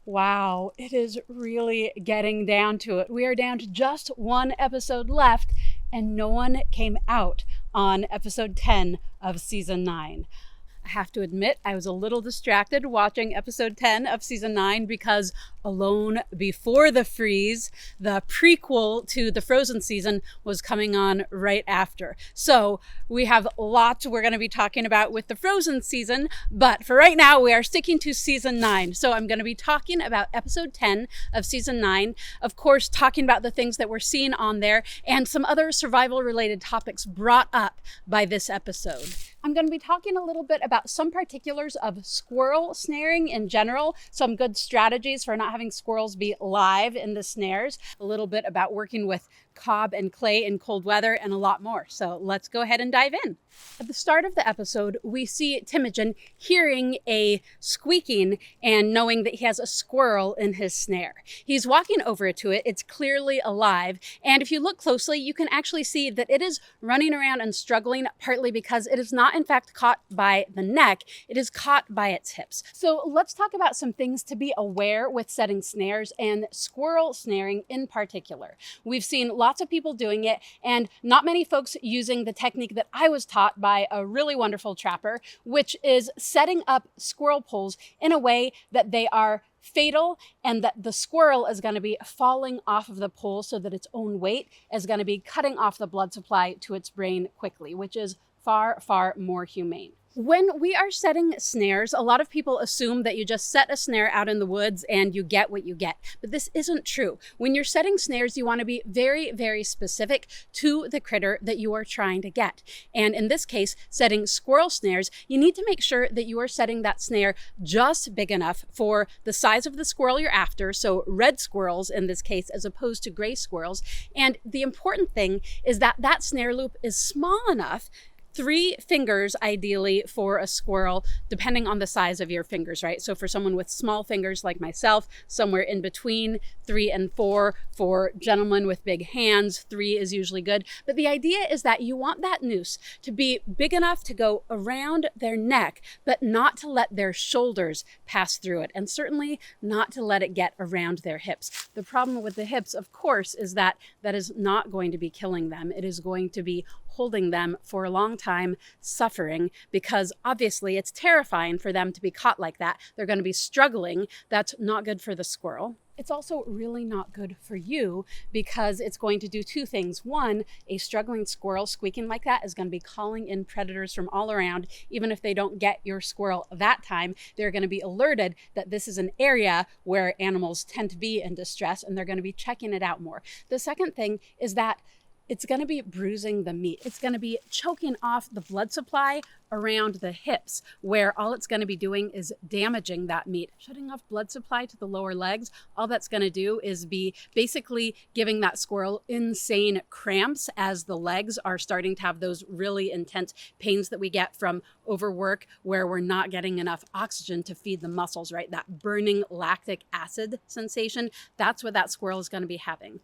Wow, it is really getting down to it. We are down to just one episode left, and no one came out on episode 10 of season 9. I have to admit, I was a little distracted watching episode 10 of season 9 because Alone Before the Freeze, the prequel to the Frozen season, was coming on right after. So we have lots we're going to be talking about with the Frozen season, but for right now, we are sticking to season 9. So I'm going to be talking about episode 10 of season 9, of course, talking about the things that we're seeing on there and some other survival related topics brought up by this episode. I'm going to be talking a little bit about some particulars of squirrel snaring in general, some good strategies for not having squirrels be live in the snares, a little bit about working with cob and clay in cold weather, and a lot more. So let's go ahead and dive in. At the start of the episode, we see Teimojin hearing a squeaking and knowing that he has a squirrel in his snare. He's walking over to it. It's clearly alive. And if you look closely, you can actually see that it is running around and struggling, partly because it is not in fact caught by the neck. It is caught by its hips. So let's talk about some things to be aware with setting snares and squirrel snaring in particular. We've seen lots of people doing it and not many folks using the technique that I was taught by a really wonderful trapper, which is setting up squirrel poles in a way that they are fatal and that the squirrel is going to be falling off of the pole so that its own weight is going to be cutting off the blood supply to its brain quickly, which is far, far more humane. When we are setting snares, a lot of people assume that you just set a snare out in the woods and you get what you get. But this isn't true. When you're setting snares, you want to be very, very specific to the critter that you are trying to get. And in this case, setting squirrel snares, you need to make sure that you are setting that snare just big enough for the size of the squirrel you're after. So red squirrels in this case, as opposed to gray squirrels. And the important thing is that that snare loop is small enough, 3 fingers ideally for a squirrel, depending on the size of your fingers, right? So for someone with small fingers like myself, somewhere in between 3 and 4. For gentlemen with big hands, 3 is usually good. But the idea is that you want that noose to be big enough to go around their neck, but not to let their shoulders pass through it, and certainly not to let it get around their hips. The problem with the hips, of course, is that that is not going to be killing them. It is going to be holding them for a long time, suffering, because obviously it's terrifying for them to be caught like that. They're going to be struggling. That's not good for the squirrel. It's also really not good for you because it's going to do 2 things. One, a struggling squirrel squeaking like that is going to be calling in predators from all around. Even if they don't get your squirrel that time, they're going to be alerted that this is an area where animals tend to be in distress, and they're going to be checking it out more. The second thing is that it's going to be bruising the meat. It's going to be choking off the blood supply around the hips, where all it's going to be doing is damaging that meat, shutting off blood supply to the lower legs. All that's going to do is be basically giving that squirrel insane cramps as the legs are starting to have those really intense pains that we get from overwork, where we're not getting enough oxygen to feed the muscles, right? That burning lactic acid sensation, that's what that squirrel is going to be having.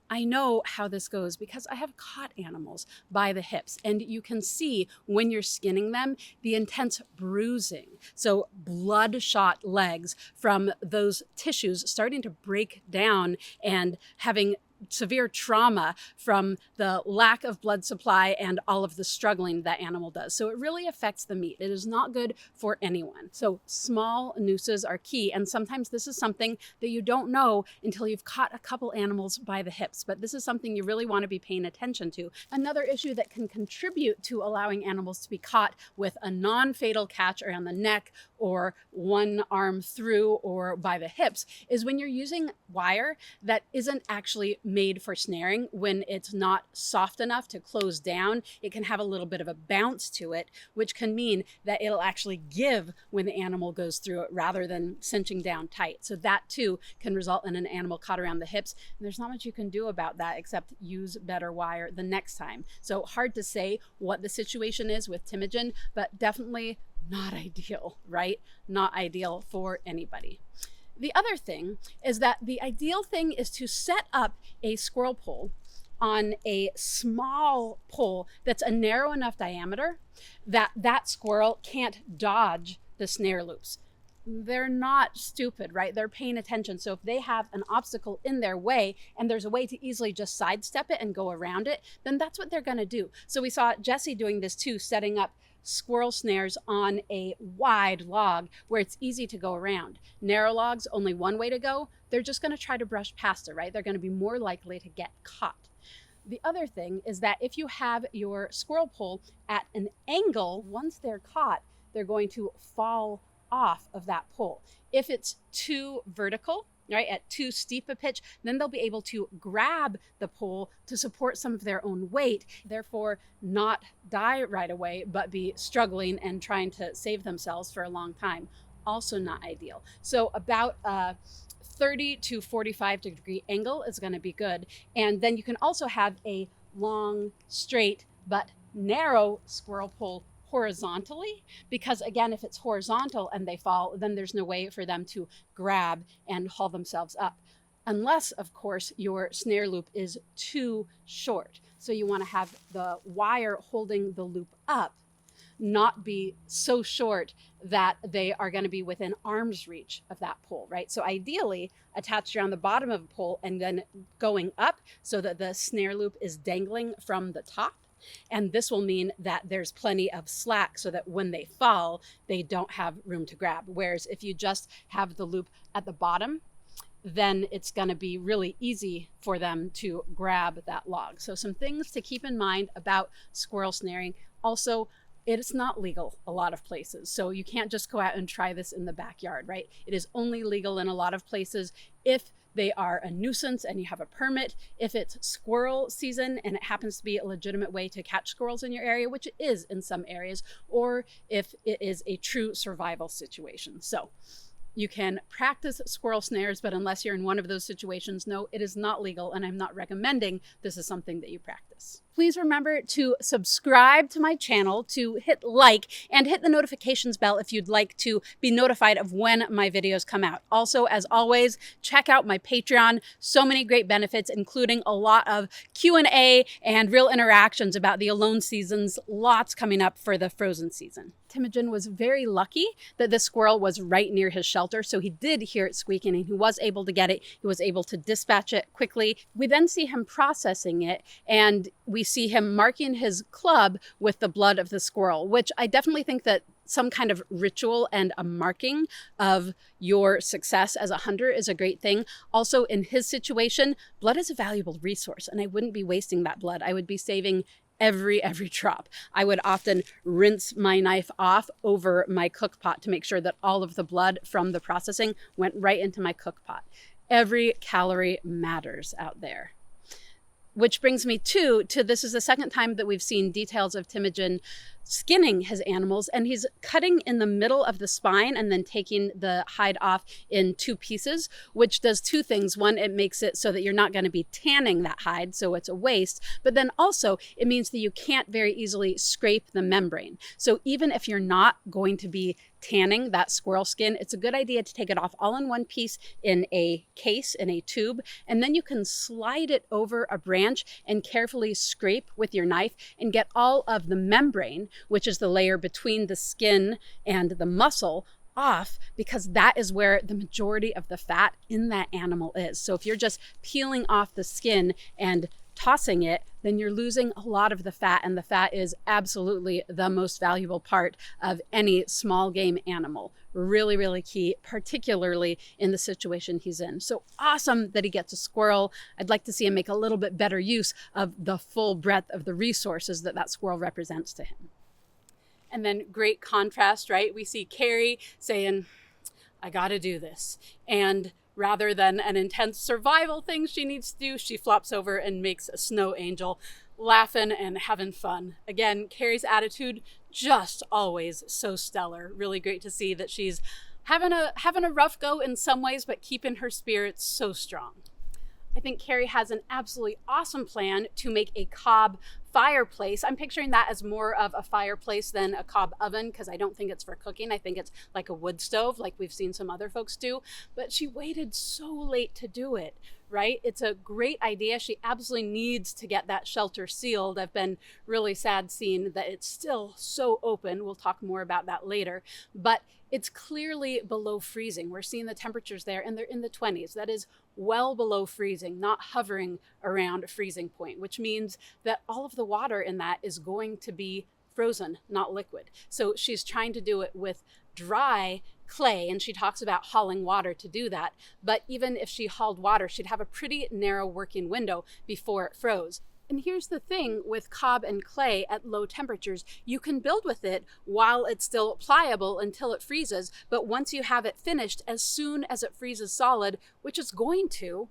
I know how this goes because I have caught animals by the hips, and you can see when you're skinning them the intense bruising. So bloodshot legs from those tissues starting to break down and having severe trauma from the lack of blood supply and all of the struggling that animal does. So it really affects the meat. It is not good for anyone. So small nooses are key. And sometimes this is something that you don't know until you've caught a couple animals by the hips. But this is something you really want to be paying attention to. Another issue that can contribute to allowing animals to be caught with a non-fatal catch around the neck or one arm through or by the hips is when you're using wire that isn't actually made for snaring. When it's not soft enough to close down, it can have a little bit of a bounce to it, which can mean that it'll actually give when the animal goes through it rather than cinching down tight. So that too can result in an animal caught around the hips. And there's not much you can do about that except use better wire the next time. So hard to say what the situation is with Teimojin, but definitely not ideal, right? Not ideal for anybody. The other thing is that the ideal thing is to set up a squirrel pole on a small pole that's a narrow enough diameter that that squirrel can't dodge the snare loops. they're not stupid, right? They're paying attention. So if they have an obstacle in their way and there's a way to easily just sidestep it and go around it, then that's what they're going to do. So we saw Jessie doing this too, setting up squirrel snares on a wide log where it's easy to go around. Narrow logs, only one way to go. They're just going to try to brush past it, right? They're going to be more likely to get caught. The other thing is that if you have your squirrel pole at an angle, once they're caught, they're going to fall off of that pole. If it's too vertical, right, at too steep a pitch, then they'll be able to grab the pole to support some of their own weight, therefore not die right away, but be struggling and trying to save themselves for a long time. Also not ideal. So about 30 to 45 degree angle is going to be good. And then you can also have a long, straight, but narrow squirrel pole horizontally, because again, if it's horizontal and they fall, then there's no way for them to grab and haul themselves up. Unless, of course, your snare loop is too short. So you want to have the wire holding the loop up not be so short that they are going to be within arm's reach of that pole, right? So ideally attached around the bottom of a pole and then going up so that the snare loop is dangling from the top. And this will mean that there's plenty of slack so that when they fall, they don't have room to grab. Whereas if you just have the loop at the bottom, then it's going to be really easy for them to grab that log. So some things to keep in mind about squirrel snaring. Also, it's not legal a lot of places. So you can't just go out and try this in the backyard, right? It is only legal in a lot of places if they are a nuisance and you have a permit, if it's squirrel season and it happens to be a legitimate way to catch squirrels in your area, which it is in some areas, or if it is a true survival situation. So you can practice squirrel snares, but unless you're in one of those situations, no, it is not legal, and I'm not recommending this is something that you practice. Please remember to subscribe to my channel, to hit like, and hit the notifications bell if you'd like to be notified of when my videos come out. Also, as always, check out my Patreon. So many great benefits, including a lot of Q&A and real interactions about the alone seasons, lots coming up for the frozen season. Teimojin was very lucky that this squirrel was right near his shelter, so he did hear it squeaking and he was able to get it. He was able to dispatch it quickly. We then see him processing it, and we see him marking his club with the blood of the squirrel, which I definitely think that some kind of ritual and a marking of your success as a hunter is a great thing. Also, in his situation, blood is a valuable resource, and I wouldn't be wasting that blood. I would be saving every drop. I would often rinse my knife off over my cook pot to make sure that all of the blood from the processing went right into my cook pot. Every calorie matters out there. Which brings me to this is the second time that we've seen details of Teimojin skinning his animals, and he's cutting in the middle of the spine and then taking the hide off in two pieces, which does two things. One, it makes it so that you're not going to be tanning that hide, so it's a waste, but then also it means that you can't very easily scrape the membrane. So even if you're not going to be tanning that squirrel skin, it's a good idea to take it off all in one piece in a case, in a tube, and then you can slide it over a branch and carefully scrape with your knife and get all of the membrane, which is the layer between the skin and the muscle, off, because that is where the majority of the fat in that animal is. So if you're just peeling off the skin and tossing it, then you're losing a lot of the fat, and the fat is absolutely the most valuable part of any small game animal. Really, really key, particularly in the situation he's in. So awesome that he gets a squirrel. I'd like to see him make a little bit better use of the full breadth of the resources that that squirrel represents to him. And then great contrast, right? We see Karie saying, I gotta do this. And rather than an intense survival thing she needs to do, she flops over and makes a snow angel, laughing and having fun. Again, Karie's attitude, just always so stellar. Really great to see that she's having a rough go in some ways, but keeping her spirits so strong. I think Karie has an absolutely awesome plan to make a cob fireplace. I'm picturing that as more of a fireplace than a cob oven, because I don't think it's for cooking. I think it's like a wood stove, like we've seen some other folks do. But she waited so late to do it, right? It's a great idea. She absolutely needs to get that shelter sealed. I've been really sad seeing that it's still so open. We'll talk more about that later. But It's clearly below freezing. We're seeing the temperatures there and they're in the 20s. That is well below freezing, not hovering around freezing point, which means that all of the water in that is going to be frozen, not liquid. So she's trying to do it with dry clay, and she talks about hauling water to do that. But even if she hauled water, she'd have a pretty narrow working window before it froze. And here's the thing with cob and clay at low temperatures, you can build with it while it's still pliable until it freezes. But once you have it finished, as soon as it freezes solid, which it's going to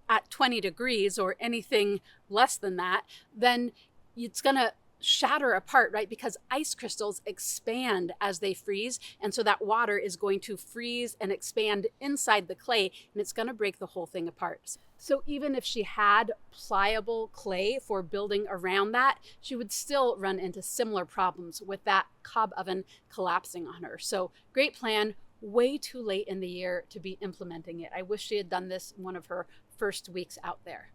at 20 degrees or anything less than that, then it's going to shatter apart, right? Because ice crystals expand as they freeze. And so that water is going to freeze and expand inside the clay, and it's going to break the whole thing apart. So even if she had pliable clay for building around that, she would still run into similar problems with that cob oven collapsing on her. So great plan, way too late in the year to be implementing it. I wish she had done this one of her first weeks out there.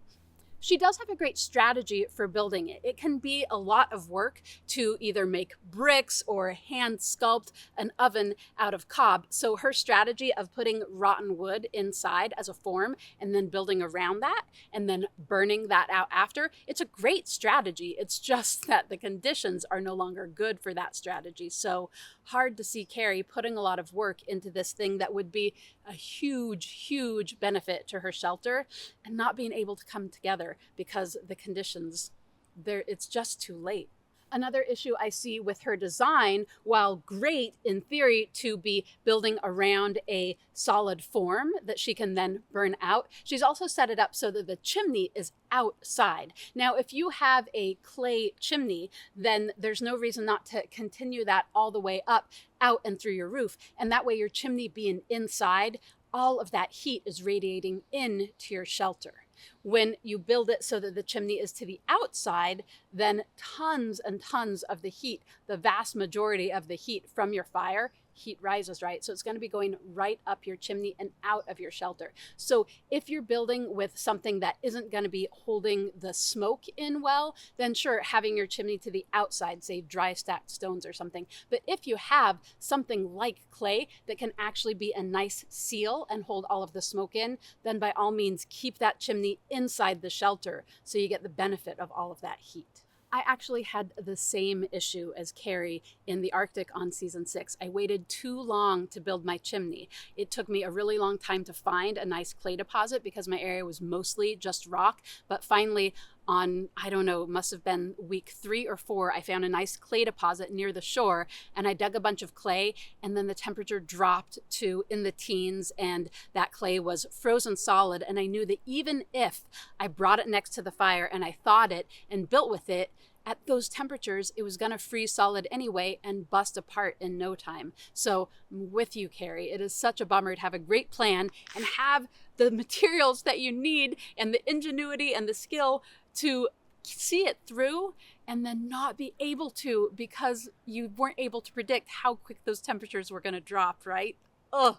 She does have a great strategy for building it. It can be a lot of work to either make bricks or hand sculpt an oven out of cob. So her strategy of putting rotten wood inside as a form and then building around that and then burning that out after, it's a great strategy. It's just that the conditions are no longer good for that strategy. So hard to see Karie putting a lot of work into this thing that would be a huge, huge benefit to her shelter and not being able to come together because the conditions there, it's just too late. Another issue I see with her design, while great in theory to be building around a solid form that she can then burn out, she's also set it up so that the chimney is outside. Now, if you have a clay chimney, then there's no reason not to continue that all the way up, out and through your roof. And that way your chimney being inside, all of that heat is radiating into your shelter. When you build it so that the chimney is to the outside, then tons and tons of the heat, the vast majority of the heat from your fire, heat rises, right? So it's going to be going right up your chimney and out of your shelter. So if you're building with something that isn't going to be holding the smoke in well, then sure, having your chimney to the outside, say dry stacked stones or something. But if you have something like clay that can actually be a nice seal and hold all of the smoke in, then by all means keep that chimney inside the shelter so you get the benefit of all of that heat. I actually had the same issue as Karie in the Arctic on season 6. I waited too long to build my chimney. It took me a really long time to find a nice clay deposit because my area was mostly just rock. But finally, on, I don't know, must have been week 3 or 4, I found a nice clay deposit near the shore and I dug a bunch of clay, and then the temperature dropped to in the teens and that clay was frozen solid. And I knew that even if I brought it next to the fire and I thawed it and built with it, at those temperatures, it was going to freeze solid anyway and bust apart in no time. So I'm with you, Karie. It is such a bummer to have a great plan and have the materials that you need and the ingenuity and the skill to see it through and then not be able to because you weren't able to predict how quick those temperatures were going to drop, right? Ugh,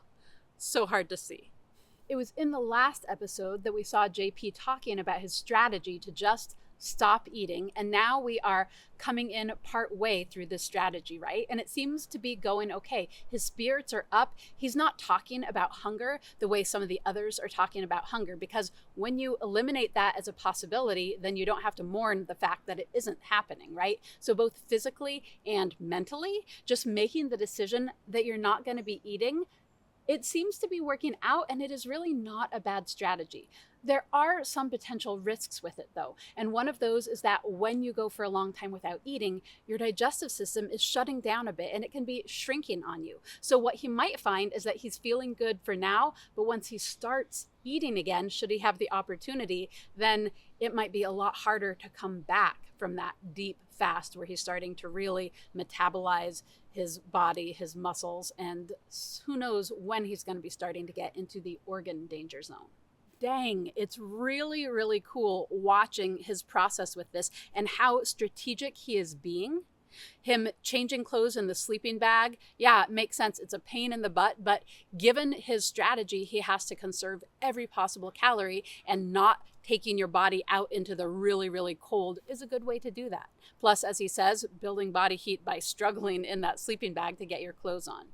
so hard to see. It was in the last episode that we saw JP talking about his strategy to just stop eating, and now we are coming in part way through this strategy, right? And it seems to be going okay. His spirits are up. He's not talking about hunger the way some of the others are talking about hunger, because when you eliminate that as a possibility, then you don't have to mourn the fact that it isn't happening, right? So both physically and mentally, just making the decision that you're not going to be eating, it seems to be working out, and it is really not a bad strategy. There are some potential risks with it though. And one of those is that when you go for a long time without eating, your digestive system is shutting down a bit and it can be shrinking on you. So what he might find is that he's feeling good for now, but once he starts eating again, should he have the opportunity, then it might be a lot harder to come back from that deep fast where he's starting to really metabolize his body, his muscles, and who knows when he's going to be starting to get into the organ danger zone. Dang, it's really cool watching his process with this and how strategic he is being Him changing clothes in the sleeping bag, yeah, it makes sense. It's a pain in the butt, but given his strategy, he has to conserve every possible calorie, and not taking your body out into the really, really cold is a good way to do that. Plus, as he says, building body heat by struggling in that sleeping bag to get your clothes on.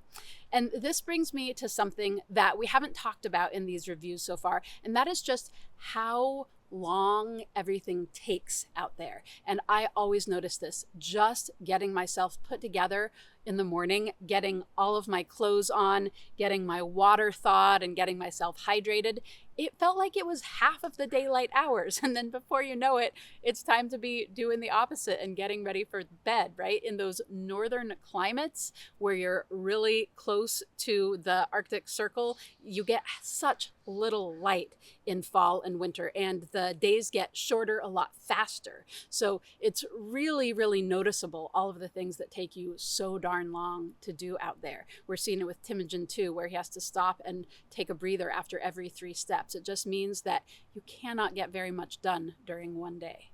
And this brings me to something that we haven't talked about in these reviews so far, and that is just how long everything takes out there. And I always notice this, just getting myself put together in the morning, getting all of my clothes on, getting my water thawed, and getting myself hydrated. It felt like it was half of the daylight hours. And then before you know it, it's time to be doing the opposite and getting ready for bed, right? In those northern climates where you're really close to the Arctic Circle, you get such little light in fall and winter, and the days get shorter a lot faster. So it's really, really noticeable, all of the things that take you so darn long to do out there. We're seeing it with Teimojin too, where he has to stop and take a breather after every 3 steps. It just means that you cannot get very much done during one day.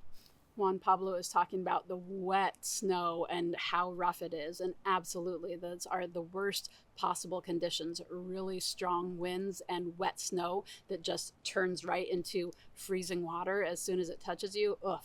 Juan Pablo is talking about the wet snow and how rough it is. And absolutely, those are the worst possible conditions. Really strong winds and wet snow that just turns right into freezing water as soon as it touches you. Ugh.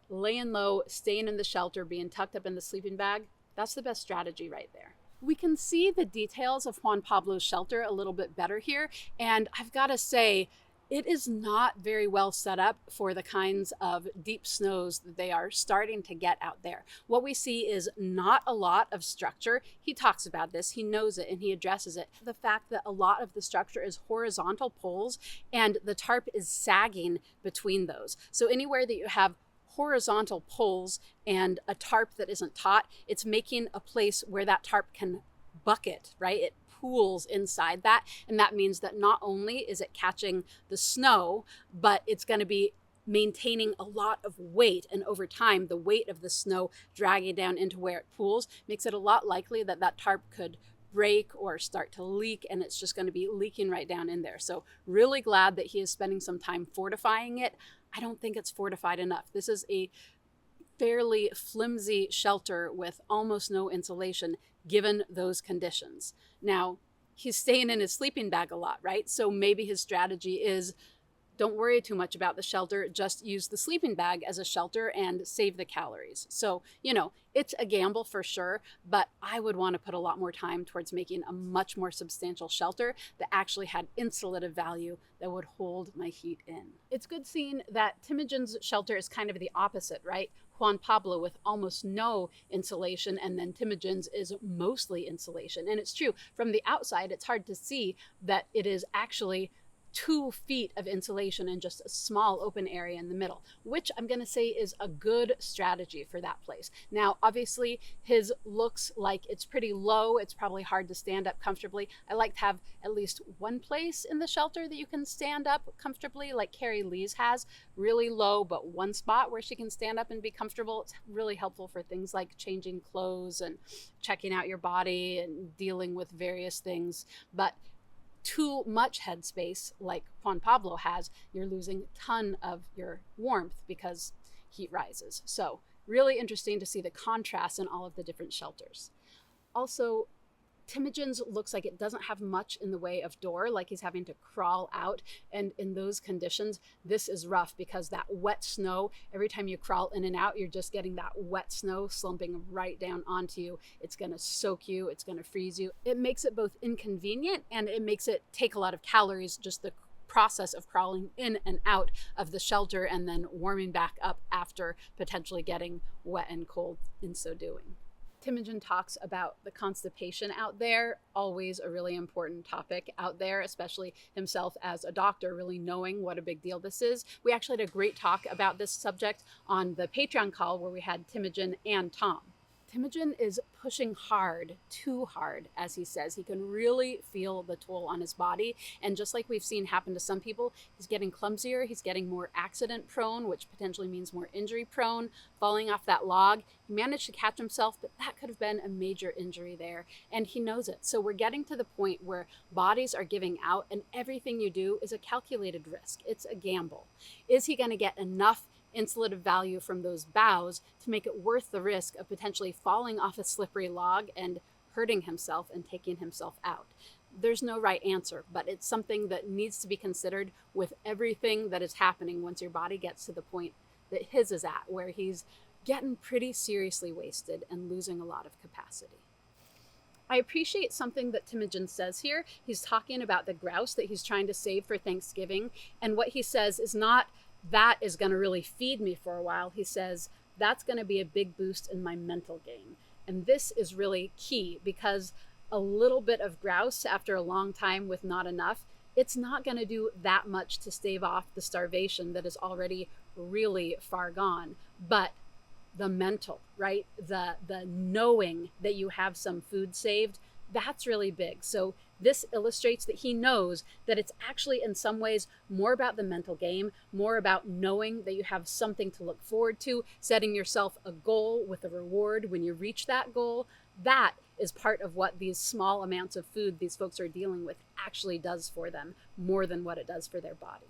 Laying low, staying in the shelter, being tucked up in the sleeping bag, that's the best strategy right there. We can see the details of Juan Pablo's shelter a little bit better here. And I've got to say, it is not very well set up for the kinds of deep snows that they are starting to get out there. What we see is not a lot of structure. He talks about this, he knows it, and he addresses it. The fact that a lot of the structure is horizontal poles and the tarp is sagging between those. So anywhere that you have horizontal poles and a tarp that isn't taut, it's making a place where that tarp can bucket, right? It pools inside that. And that means that not only is it catching the snow, but it's going to be maintaining a lot of weight. And over time, the weight of the snow dragging down into where it pools makes it a lot likely that that tarp could break or start to leak, and it's just going to be leaking right down in there. So really glad that he is spending some time fortifying it. I don't think it's fortified enough. This is a fairly flimsy shelter with almost no insulation given those conditions. Now, he's staying in his sleeping bag a lot, right? So maybe his strategy is don't worry too much about the shelter, just use the sleeping bag as a shelter and save the calories. So, it's a gamble for sure, but I would want to put a lot more time towards making a much more substantial shelter that actually had insulative value that would hold my heat in. It's good seeing that Teimojin's shelter is kind of the opposite, right? Juan Pablo with almost no insulation, and then Teimojin's is mostly insulation. And it's true, from the outside, it's hard to see that it is actually 2 feet of insulation in just a small open area in the middle, which I'm going to say is a good strategy for that place. Now, obviously, his looks like it's pretty low. It's probably hard to stand up comfortably. I like to have at least one place in the shelter that you can stand up comfortably, like Karie Lee's has, really low, but one spot where she can stand up and be comfortable. It's really helpful for things like changing clothes and checking out your body and dealing with various things. But too much headspace like Juan Pablo has, you're losing a ton of your warmth because heat rises. So really interesting to see the contrast in all of the different shelters. Also, Teimojin's looks like it doesn't have much in the way of door, like he's having to crawl out. And in those conditions, this is rough because that wet snow, every time you crawl in and out, you're just getting that wet snow slumping right down onto you. It's going to soak you. It's going to freeze you. It makes it both inconvenient and it makes it take a lot of calories, just the process of crawling in and out of the shelter and then warming back up after potentially getting wet and cold in so doing. Teimojin talks about the constipation out there, always a really important topic out there, especially himself as a doctor, really knowing what a big deal this is. We actually had a great talk about this subject on the Patreon call where we had Teimojin and Tom. Teimojin is pushing hard, too hard, as he says. He can really feel the toll on his body. And just like we've seen happen to some people, he's getting clumsier, he's getting more accident prone, which potentially means more injury prone, falling off that log. He managed to catch himself, but that could have been a major injury there. And he knows it. So we're getting to the point where bodies are giving out and everything you do is a calculated risk. It's a gamble. Is he going to get enough insulative value from those boughs to make it worth the risk of potentially falling off a slippery log and hurting himself and taking himself out. There's no right answer, but it's something that needs to be considered with everything that is happening once your body gets to the point that his is at, where he's getting pretty seriously wasted and losing a lot of capacity. I appreciate something that Teimojin says here. He's talking about the grouse that he's trying to save for Thanksgiving, and what he says is not, that is going to really feed me for a while. He says, that's going to be a big boost in my mental game. And this is really key, because a little bit of grouse after a long time with not enough, it's not going to do that much to stave off the starvation that is already really far gone. But the mental, right? The knowing that you have some food saved, that's really big. So this illustrates that he knows that it's actually in some ways more about the mental game, more about knowing that you have something to look forward to, setting yourself a goal with a reward when you reach that goal. That is part of what these small amounts of food these folks are dealing with actually does for them, more than what it does for their body.